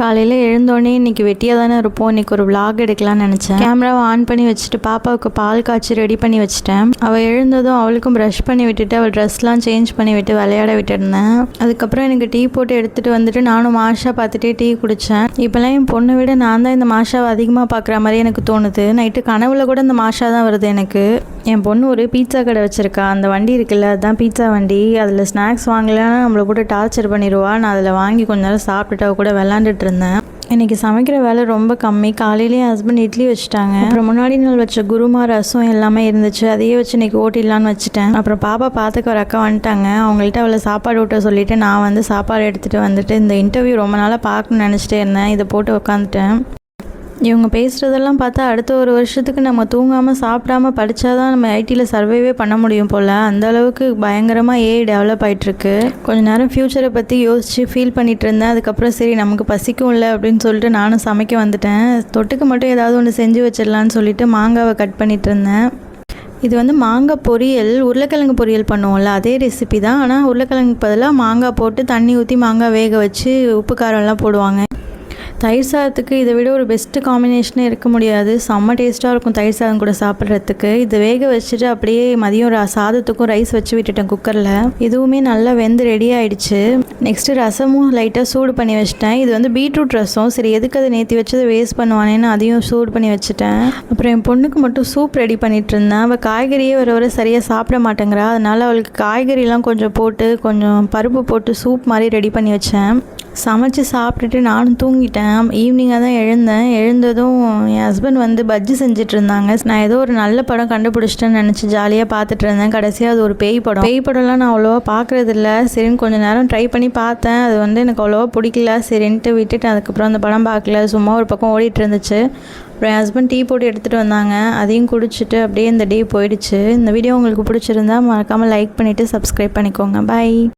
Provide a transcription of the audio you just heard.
காலையில் எழுந்தோடனே இன்றைக்கி வெட்டியாக தானே இருப்போம், இன்றைக்கி ஒரு vlog எடுக்கலாம்னு நினச்சேன். கேமராவை ஆன் பண்ணி வச்சுட்டு பாப்பாவுக்கு பால் காய்ச்சி ரெடி பண்ணி வச்சுட்டேன். அவள் எழுந்ததும் அவளுக்கும் ப்ரஷ் பண்ணி விட்டுட்டு அவள் ட்ரெஸ்லாம் சேஞ்ச் பண்ணி விட்டு விளையாட விட்டுருந்தேன். அதுக்கப்புறம் எனக்கு டீ போட்டு எடுத்துகிட்டு வந்துட்டு நானும் மாஷா பார்த்துட்டே டீ குடித்தேன். இப்போல்லாம் என் பொண்ணை விட நான் தான் இந்த மாஷாவை அதிகமாக பார்க்குற மாதிரி எனக்கு தோணுது. நைட்டு கனவுல கூட இந்த மாஷா தான் வருது எனக்கு. என் பொண்ணு ஒரு பீட்சா கடை வச்சுருக்கா. அந்த வண்டி இருக்குல்ல, அதுதான் பீட்சா வண்டி. அதில் ஸ்நாக்ஸ் வாங்கலைன்னா நம்மளை கூட டார்ச்சர் பண்ணிடுவா. நான் அதில் வாங்கி கொஞ்ச நேரம் சாப்பிட்டுட்டு அவ கூட விளாண்டுட்டு இருந்தேன். இன்றைக்கி சமைக்கிற வேலை ரொம்ப கம்மி. காலையிலேயே ஹஸ்பண்ட் இட்லி வச்சுட்டாங்க. அப்புறம் முன்னாடி நாள் வச்ச குருமா ரசம் எல்லாமே இருந்துச்சு. அதையே வச்சு இன்றைக்கி ஓட்டிடலான்னு வச்சுட்டேன். அப்புறம் பாப்பா பார்த்துக்க ஒரு அக்கா வந்துட்டாங்க. அவங்கள்ட்ட அவளை சாப்பாடு ஊட்ட சொல்லிவிட்டு நான் வந்து சாப்பாடு எடுத்துகிட்டு வந்துட்டு இந்த இன்டர்வியூ ரொம்ப நாளாக பார்க்கணுன்னு நினச்சிட்டே இருந்தேன். இதை போட்டு உட்காந்துட்டேன். இவங்க பேசுகிறதெல்லாம் பார்த்தா அடுத்த ஒரு வருஷத்துக்கு நம்ம தூங்காமல் சாப்பிடாமல் படித்தா தான் நம்ம ஐடியில் சர்வைவே பண்ண முடியும் போல். அந்தளவுக்கு பயங்கரமாக ஏஐ டெவலப் ஆகிட்டுருக்கு. கொஞ்சம் நேரம் ஃப்யூச்சரை பற்றி யோசித்து ஃபீல் பண்ணிகிட்டு இருந்தேன். அதுக்கப்புறம் சரி நமக்கு பசிக்கும் இல்லை அப்படின்னு சொல்லிட்டு நானும் சமைக்க வந்துட்டேன். தொட்டுக்கு மட்டும் ஏதாவது ஒன்று செஞ்சு வச்சிடலான்னு சொல்லிட்டு மாங்காவை கட் பண்ணிகிட்டு இருந்தேன். இது வந்து மாங்காய் பொரியல், உருளைக்கிழங்கு பொரியல் பண்ணுவோம்ல அதே ரெசிபி தான். ஆனால் உருளைக்கிழங்கு பதிலாக மாங்காய் போட்டு தண்ணி ஊற்றி மாங்காய் வேக வச்சு உப்பு காரம்லாம் போடுவாங்க. தயிர் சாதத்துக்கு இதை விட ஒரு பெஸ்ட்டு காம்பினேஷனே இருக்க முடியாது. செம்ம டேஸ்ட்டாக இருக்கும் தயிர் சாதம் கூட சாப்பிட்றதுக்கு. இதை வேக வச்சுட்டு அப்படியே மதியம் சாதத்துக்கும் ரைஸ் வச்சு விட்டுட்டேன் குக்கரில். இதுவுமே நல்லா வெந்து ரெடி ஆகிடுச்சு. நெக்ஸ்ட்டு ரசமும் லைட்டாக சூடு பண்ணி வச்சிட்டேன். இது வந்து பீட்ரூட் ரசம். சரி எதுக்கு அதை நேற்றி வச்சதை வேஸ்ட் பண்ணுவானேன்னு அதையும் சூடு பண்ணி வச்சுட்டேன். அப்புறம் என் பொண்ணுக்கு மட்டும் சூப் ரெடி பண்ணிகிட்டு இருந்தேன். அவள் காய்கறியே வர சரியாக சாப்பிட மாட்டேங்கிறா. அதனால் அவளுக்கு காய்கறிலாம் கொஞ்சம் போட்டு கொஞ்சம் பருப்பு போட்டு சூப் மாதிரி ரெடி பண்ணி வச்சேன். சமைச்சு சாப்பிட்டுட்டு நானும் தூங்கிட்டேன். ஈவினிங்காக தான் எழுந்ததும் என் ஹஸ்பண்ட் வந்து பஜ்ஜி செஞ்சுட்டு இருந்தாங்க. நான் ஏதோ ஒரு நல்ல படம் கண்டுபிடிச்சிட்டேன்னு நினச்சி ஜாலியாக பார்த்துட்டு இருந்தேன். கடைசியாக அது ஒரு பேய் படம்லாம் நான் அவ்வளோவா பார்க்குறது இல்லை. சரின்னு கொஞ்சம் நேரம் ட்ரை பண்ணி பார்த்தேன். அது வந்து எனக்கு அவ்வளோவா பிடிக்கல. சரின்ட்டு விட்டுட்டு அதுக்கப்புறம் அந்த படம் பார்க்கல. சும்மா ஒரு பக்கம் ஓடிட்டு இருந்துச்சு. அப்புறம் என் ஹஸ்பண்ட் டீ போட்டு எடுத்துகிட்டு வந்தாங்க. அதையும் குடிச்சிட்டு அப்படியே இந்த டே போயிடுச்சு. இந்த வீடியோ உங்களுக்கு பிடிச்சிருந்தா மறக்காமல் லைக் பண்ணிவிட்டு சப்ஸ்கிரைப் பண்ணிக்கோங்க. பை.